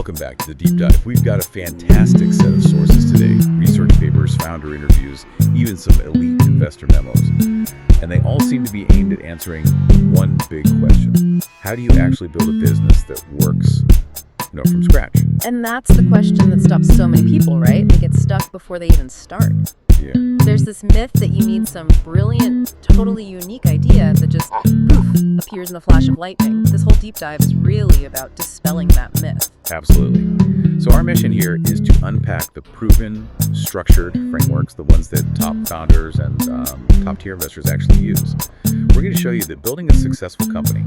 Welcome back to the Deep Dive. We've got a fantastic set of sources today. Research papers, founder interviews, even some elite investor memos. And they all seem to be aimed at answering one big question. How do you actually build a business that works, from scratch? And that's the question that stops so many people, right? They get stuck before they even start. Yeah. There's this myth that you need some brilliant, totally unique idea that just, poof, appears in a flash of lightning. This whole deep dive is really about dispelling that myth. Absolutely. So our mission here is to unpack the proven, structured frameworks, the ones that top founders and top-tier investors actually use. We're going to show you that building a successful company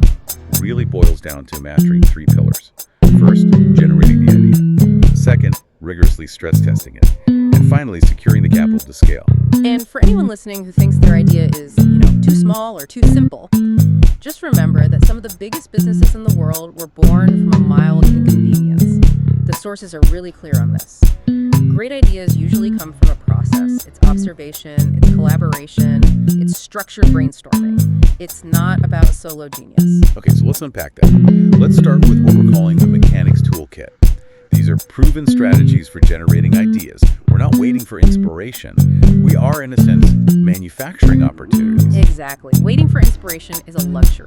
really boils down to mastering three pillars. First, generating the idea. Second, rigorously stress testing it. And finally, securing the capital to scale. And for anyone listening who thinks their idea is, too small or too simple, just remember that some of the biggest businesses in the world were born from a mild inconvenience. The sources are really clear on this. Great ideas usually come from a process. It's observation, it's collaboration, it's structured brainstorming. It's not about solo genius. Okay, so let's unpack that. Let's start with what we're calling the mechanics toolkit. These are proven strategies for generating ideas. We're not waiting for inspiration. We are, in a sense, manufacturing opportunities. Exactly. Waiting for inspiration is a luxury,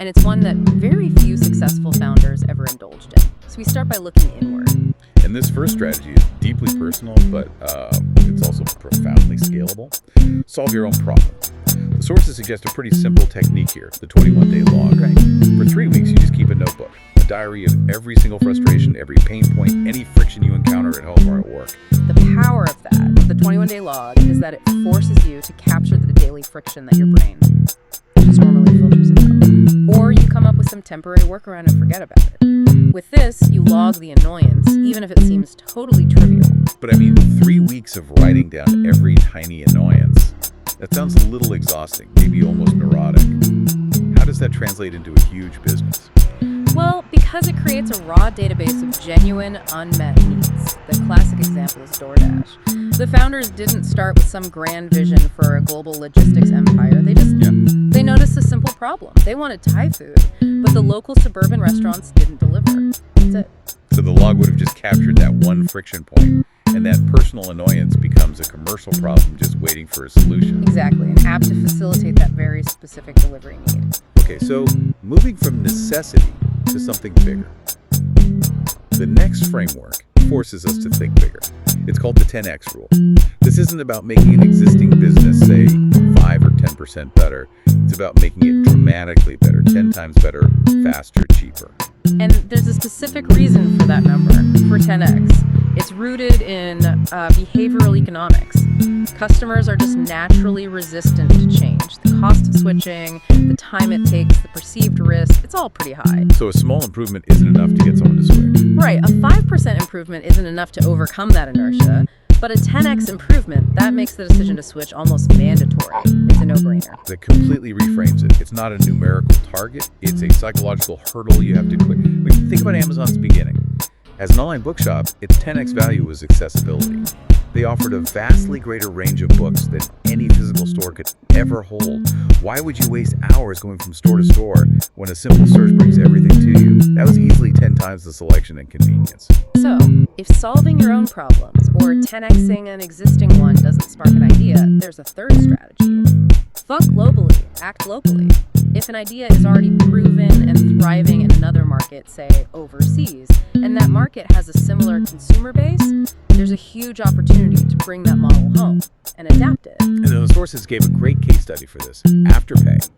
and it's one that very few successful founders ever indulged in. So we start by looking inward. And this first strategy is deeply personal, but it's also profoundly scalable. Solve your own problem. The sources suggest a pretty simple technique here, the 21-day log. Right. For 3 weeks, you just keep a notebook, a diary of every single frustration, every pain point, any friction you encounter at home or at work. The power of that, the 21-day log, is that it forces you to capture the daily friction that your brain just normally filters it out. Or you come up with some temporary workaround and forget about it. With this, you log the annoyance, even if it seems totally trivial. But 3 weeks of writing down every tiny annoyance, that sounds a little exhausting, maybe almost neurotic. How does that translate into a huge business? Well, because it creates a raw database of genuine, unmet needs. The classic example is DoorDash. The founders didn't start with some grand vision for a global logistics empire. They noticed a simple problem. They wanted Thai food, but the local suburban restaurants didn't deliver. That's it. So the log would have just captured that one friction point, and that personal annoyance becomes a commercial problem just waiting for a solution. Exactly, an app to facilitate that very specific delivery need. Okay, so moving from necessity to something bigger. The next framework forces us to think bigger. It's called the 10x rule. This isn't about making an existing business, say, 5 or 10% better. It's about making it dramatically better, 10 times better, faster, cheaper. And there's a specific reason for that number, for 10x. It's rooted in behavioral economics. Customers are just naturally resistant to change. The cost of switching, the time it takes, the perceived risk, it's all pretty high. So a small improvement isn't enough to get someone to switch. Right, a 5% improvement isn't enough to overcome that inertia, but a 10x improvement, that makes the decision to switch almost mandatory. It's a no-brainer. That completely reframes it. It's not a numerical target, it's a psychological hurdle you have to clear. Think about Amazon's beginning. As an online bookshop, its 10x value was accessibility. They offered a vastly greater range of books than any physical store could ever hold. Why would you waste hours going from store to store when a simple search brings everything to you? That was easily 10 times the selection and convenience. So, if solving your own problems or 10xing an existing one doesn't spark an idea, there's a third strategy. Think globally, act locally. If an idea is already proven and thriving in another market, say overseas, and that market has a similar consumer base, there's a huge opportunity to bring that model home and adapt it. And the sources gave a great case study for this, Afterpay.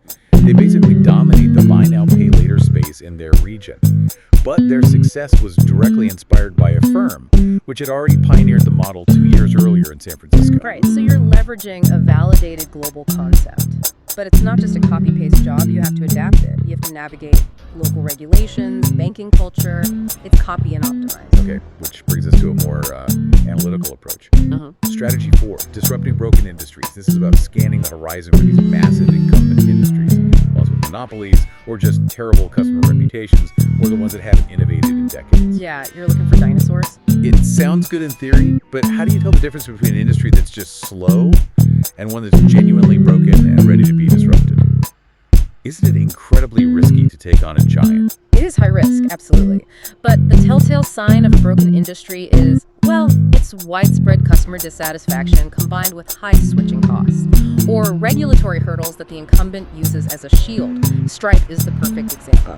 They basically dominate the buy now, pay later space in their region. But their success was directly inspired by a firm, which had already pioneered the model 2 years earlier in San Francisco. Right, so you're leveraging a validated global concept. But it's not just a copy-paste job, you have to adapt it. You have to navigate local regulations, banking culture. It's copy and optimize. Okay, which brings us to a more analytical approach. Strategy 4, disrupting broken industries. This is about scanning the horizon for these massive incumbent industries, ones with monopolies, or just terrible customer reputations, or the ones that haven't innovated in decades. Yeah, you're looking for dinosaurs? It sounds good in theory, but how do you tell the difference between an industry that's just slow and one that's genuinely broken and ready to be disrupted? Isn't it incredibly risky to take on a giant? It is high risk, absolutely. But the telltale sign of a broken industry is, well, it's widespread customer dissatisfaction combined with high switching costs, or regulatory hurdles that the incumbent uses as a shield. Stripe is the perfect example.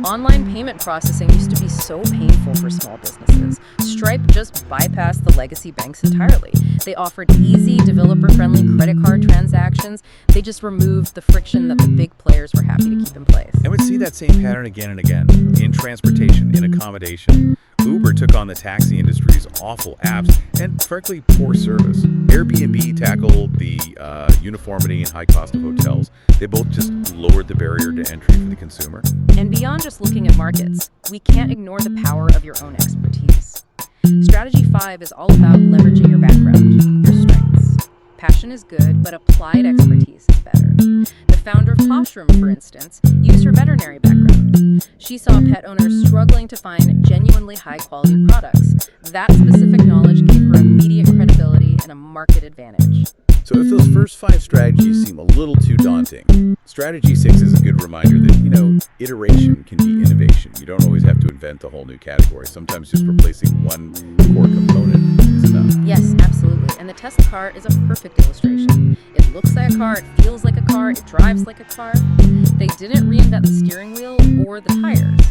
Online payment processing used to be so painful for small businesses. Stripe just bypassed the legacy banks entirely. They offered easy, developer-friendly credit card transactions. They just removed the friction that the big players were happy to keep in place. And we see that same pattern again and again. In transportation, in accommodation. Uber took on the taxi industry's awful apps and, frankly, poor service. Airbnb tackled the uniformity and high cost of hotels. They both just lowered the barrier to entry for the consumer. And beyond just looking at markets, we can't ignore the power of your own expertise. Strategy 5 is all about leveraging your background, your strengths. Passion is good, but applied expertise is better. The founder of Poshroom, for instance, used her veterinary background. She saw pet owners struggling to find genuinely high-quality products. That specific knowledge gave her immediate credibility and a market advantage. So if those first 5 strategies seem a little too daunting, strategy 6 is a good reminder that, iteration can be innovation. You don't always have to invent a whole new category. Sometimes just replacing one core component is enough. Yes, absolutely. And the Tesla car is a perfect illustration. It looks like a car, it feels like a car, it drives like a car. They didn't reinvent the steering wheel or the tires,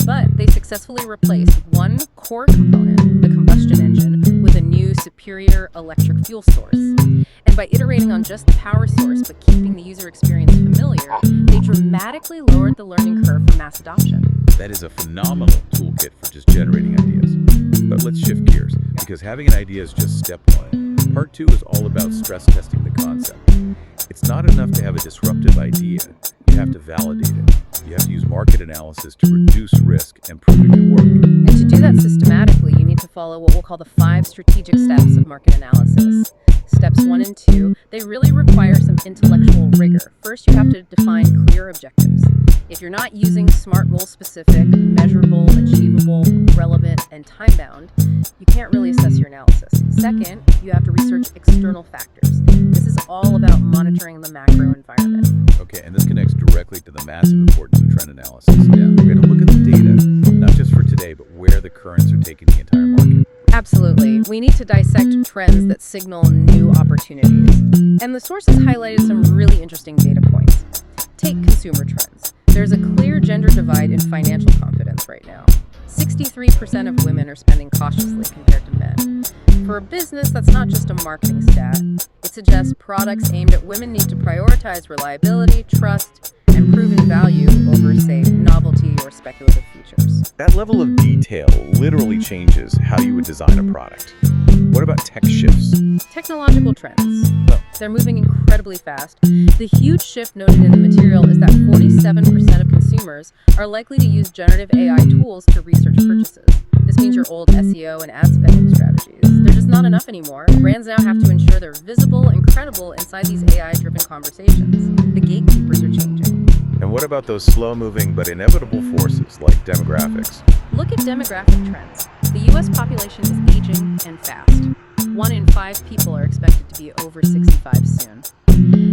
but they successfully replaced one core component, the combustion engine, with a new, superior electric fuel source. And by iterating on just the power source but keeping the user experience familiar, they dramatically lowered the learning curve for mass adoption. That is a phenomenal toolkit for just generating ideas. But let's shift gears, because having an idea is just step 1. Part 2 is all about stress testing the concept. It's not enough to have a disruptive idea. You have to validate it. You have to use market analysis to reduce risk and prove it can work. And to do that systematically, you need to follow what we'll call the 5 strategic steps of market analysis. Steps 1 and 2, they really require some intellectual rigor. First, you have to define clear objectives. If you're not using SMART goal-specific, measurable, achievable, relevant, and time-bound, you can't really assess your analysis. Second, you have to research external factors. This is all about monitoring the macro environment. Okay, and this connects directly to the massive importance of trend analysis. Yeah, we're going to look at the data, not just for today, but where the currents are taking the entire market. Absolutely. We need to dissect trends that signal new opportunities. And the sources highlighted some really interesting data points. Take consumer trends. There's a clear gender divide in financial confidence right now. 63% of women are spending cautiously compared to men. For a business, that's not just a marketing stat. It suggests products aimed at women need to prioritize reliability, trust, and proven value over, say, novelty or speculative features. That level of detail literally changes how you would design a product. What about tech shifts? Technological trends. They're moving incredibly fast. The huge shift noted in the material is that 47% of consumers are likely to use generative AI tools to research purchases. This means your old SEO and ad spending strategies. They're just not enough anymore. Brands now have to ensure they're visible and credible inside these AI-driven conversations. The gatekeepers are changing. And what about those slow-moving but inevitable forces like demographics? Look at demographic trends. The U.S. population is aging and fast. 1 in 5 people are expected to be over 65 soon.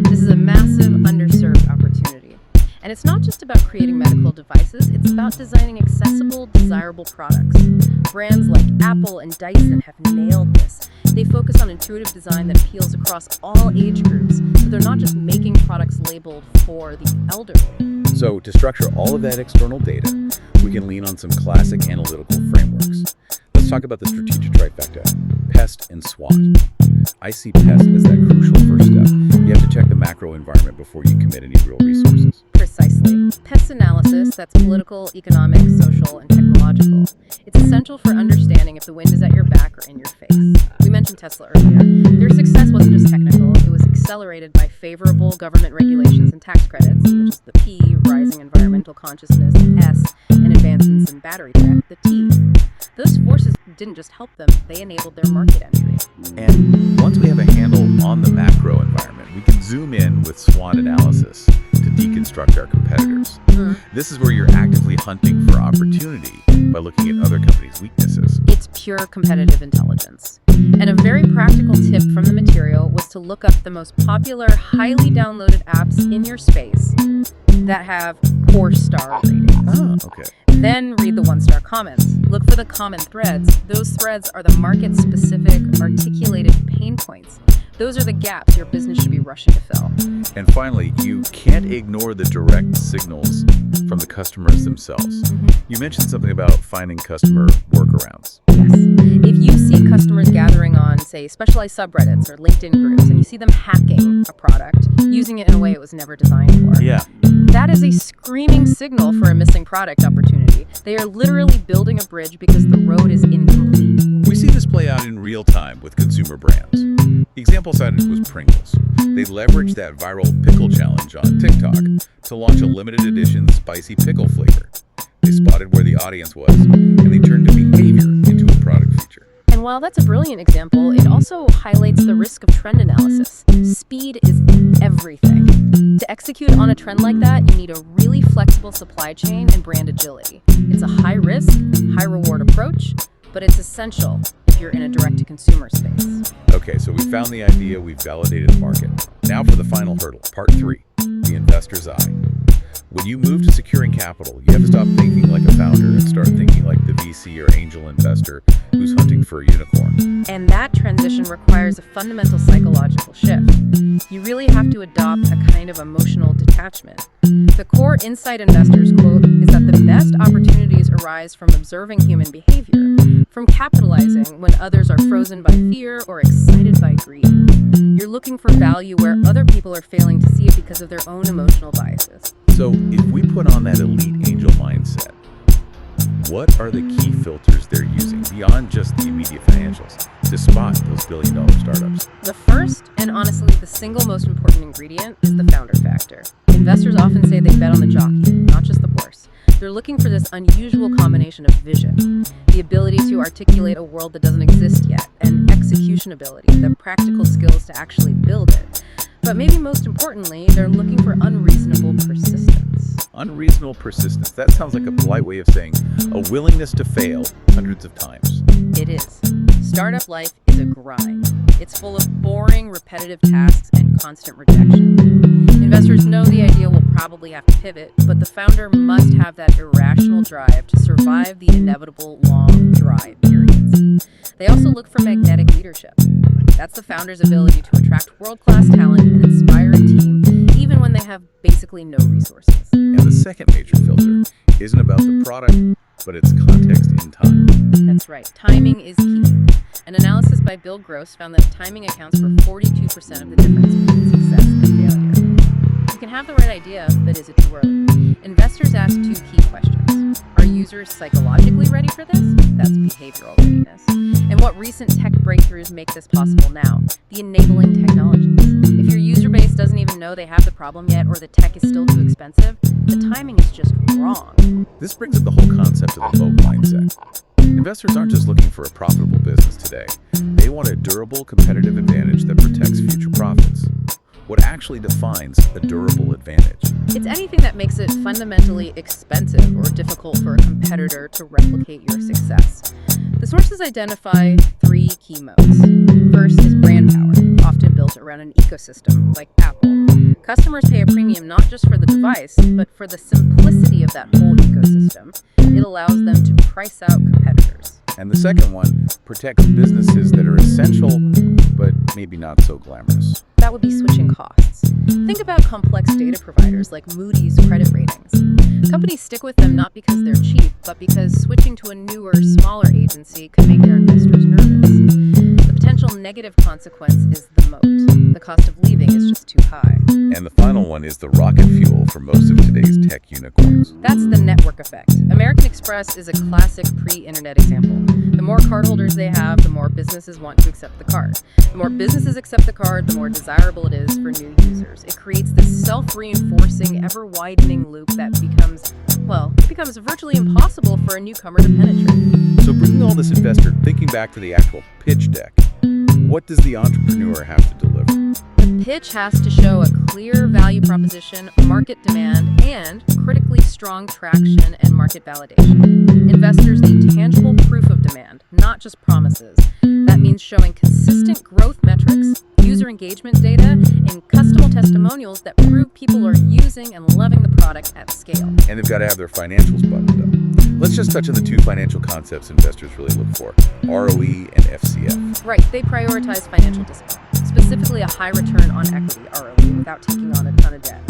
This is a massive underserved opportunity. And it's not just about creating medical devices, it's about designing accessible, desirable products. Brands like Apple and Dyson have nailed this. They focus on intuitive design that appeals across all age groups, so they're not just making products labeled for the elderly. So to structure all of that external data, we can lean on some classic analytical frameworks. Let's talk about the strategic trifecta, PEST and SWOT. I see PEST as that crucial first step. You have to check the macro environment before you commit any real resources. Precisely. PEST analysis, that's political, economic, social, and technological. It's essential for understanding if the wind is at your back or in your face. We mentioned Tesla earlier. Their success wasn't just technical, it was accelerated by favorable government regulations and tax credits, which is the P, rising environmental consciousness, S, and advancements in battery tech, the T. Those forces didn't just help them, they enabled their market entry. And once we have a handle on the macro environment, we can zoom in with SWOT analysis to deconstruct our competitors. This is where you're actively hunting for opportunity by looking at other companies' weaknesses. It's pure competitive intelligence. And a very practical tip from the material was to look up the most popular, highly downloaded apps in your space that have poor star ratings. Oh, okay. Then read the one-star comments. Look for the common threads. Those threads are the market-specific, articulated pain points. Those are the gaps your business should be rushing to fill. And finally, you can't ignore the direct signals from the customers themselves. You mentioned something about finding customer workarounds. Yes. If you see customers gathering on, say, specialized subreddits or LinkedIn groups, and you see them hacking a product, using it in a way it was never designed for, Yeah. that is a screaming signal for a missing product opportunity. They are literally building a bridge because the road is incomplete. We see this play out in real time with consumer brands. The example cited was Pringles. They leveraged that viral pickle challenge on TikTok to launch a limited edition spicy pickle flavor. They spotted where the audience was, and they turned the behavior into a product feature. And while that's a brilliant example, it also highlights the risk of trend analysis. Speed is everything. To execute on a trend like that, you need a really flexible supply chain and brand agility. It's a high-risk, high-reward approach, but it's essential if you're in a direct-to-consumer space. Okay, so we found the idea, we've validated the market. Now for the final hurdle, part 3, the investor's eye. When you move to securing capital, you have to stop thinking like a founder and start thinking like the VC or angel investor who's hunting for a unicorn. And that transition requires a fundamental psychological shift. You really have to adopt a kind of emotional detachment. The core insight investors quote is that the best opportunities arise from observing human behavior, from capitalizing when others are frozen by fear or excited by greed. You're looking for value where other people are failing to see it because of their own emotional biases. So if we put on that elite angel mindset, what are the key filters they're using beyond just the immediate financials to spot those billion-dollar startups? The first, and honestly the single most important ingredient, is the founder factor. Investors often say they bet on the jockey, not just the horse. They're looking for this unusual combination of vision, the ability to articulate a world that doesn't exist yet, and execution ability, the practical skills to actually build it. But maybe most importantly, they're looking for unreasonable persistence. Unreasonable persistence. That sounds like a polite way of saying a willingness to fail hundreds of times. It is. Startup life is a grind. It's full of boring, repetitive tasks and constant rejection. Investors know the idea will probably have to pivot, but the founder must have that irrational drive to survive the inevitable long, dry periods. They also look for magnetic leadership. That's the founder's ability to attract world-class talent and inspire a team, even when they have basically no resources. And the second major filter isn't about the product, but its context in time. That's right. Timing is key. An analysis by Bill Gross found that timing accounts for 42% of the difference between success and failure. You can have the right idea, but is it too early? Investors ask 2 key questions. Are users psychologically ready for this? That's behavioral readiness. And what recent tech breakthroughs make this possible now? The enabling technologies. If your user base doesn't even know they have the problem yet, or the tech is still too expensive, the timing is just wrong. This brings up the whole concept of the moat mindset. Investors aren't just looking for a profitable business today. They want a durable competitive advantage that protects future profits. What actually defines a durable advantage? It's anything that makes it fundamentally expensive or difficult for a competitor to replicate your success. The sources identify 3 key moats. First is brand power, often built around an ecosystem like Apple. Customers pay a premium not just for the device, but for the simplicity of that whole ecosystem. It allows them to price out competitors. And the second one protects businesses that are essential, but maybe not so glamorous. That would be switching costs. Think about complex data providers like Moody's credit ratings. Companies stick with them not because they're cheap, but because switching to a newer, smaller agency could make their investors nervous. The potential negative consequence is the moat. The cost of leaving is just too high. And the final one is the rocket fuel for most of today's tech unicorns. That's the network effect. American Express is a classic pre-internet example. The more cardholders they have, the more businesses want to accept the card. The more businesses accept the card, the more desirable it is for new users. It creates this self-reinforcing, ever-widening loop that becomes virtually impossible for a newcomer to penetrate. So bringing all this investor thinking back to the actual pitch deck, what does the entrepreneur have to deliver? The pitch has to show a clear value proposition, market demand, and critically strong traction and market validation. Investors need tangible proof of demand, not just promises. That means showing consistent growth metrics, user engagement data, and customer testimonials that prove people are using and loving the product at scale. And they've got to have their financials buttoned up. Let's just touch on the two financial concepts investors really look for, ROE and FCF. Right, they prioritize financial discipline, specifically a high return on equity, ROE, without taking on a ton of debt.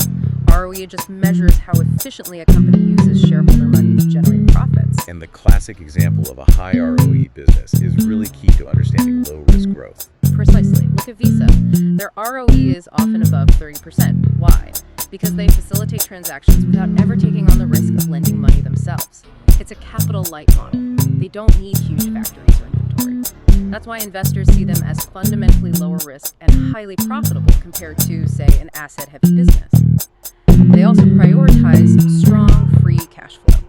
ROE just measures how efficiently a company uses shareholder money to generate profits. And the classic example of a high ROE business is really key to understanding low-risk growth. Precisely. Look at Visa. Their ROE is often above 30%. Why? Because they facilitate transactions without ever taking on the risk of lending money themselves. It's a capital-light model. They don't need huge factories or inventory. That's why investors see them as fundamentally lower risk and highly profitable compared to, say, an asset-heavy business. They also prioritize strong free cash flow.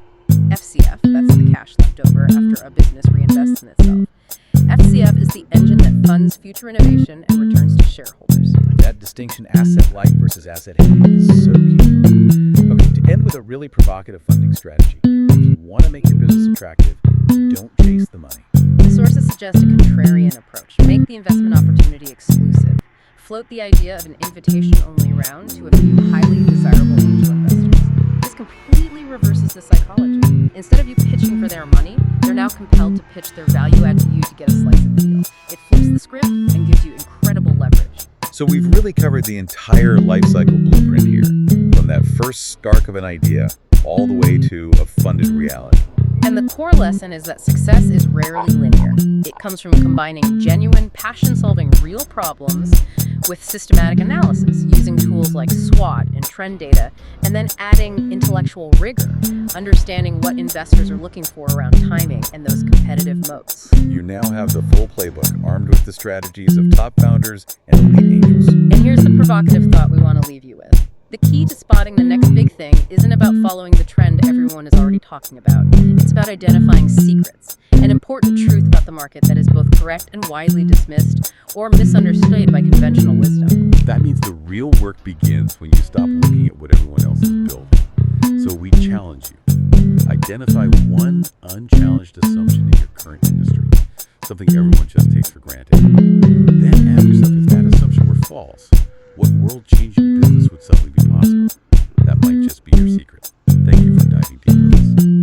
FCF, that's the cash left over after a business reinvests in itself. FCF is the engine that funds future innovation and returns to shareholders. That distinction, asset-light versus asset-heavy, is so key. Okay, to end with a really provocative funding strategy, if you want to make your business attractive, don't chase the money. The sources suggest a contrarian approach. Make the investment opportunity exclusive. Float the idea of an invitation-only round to a few highly desirable angel investors. This completely reverses the psychology. Instead of you pitching for their money, they're now compelled to pitch their value add to you to get a slice of the deal. It flips the script and gives you incredible leverage. So we've really covered the entire life cycle blueprint here, from that first spark of an idea all the way to a funded reality. And the core lesson is that success is rarely linear. It comes from combining genuine, passion-solving real problems with systematic analysis, using tools like SWOT and trend data, and then adding intellectual rigor, understanding what investors are looking for around timing and those competitive moats. You now have the full playbook, armed with the strategies of top founders and elite angels. And here's the provocative thought we want to leave you with. The key to spotting the next big thing isn't about following the trend everyone is already talking about. It's about identifying secrets, an important truth about the market that is both correct and widely dismissed or misunderstood by conventional wisdom. That means the real work begins when you stop looking at what everyone else is building. So we challenge you. Identify one unchallenged assumption in your current industry, something everyone just takes for granted. Then ask yourself, if that assumption were false, what world-changing business would suddenly be possible? That might just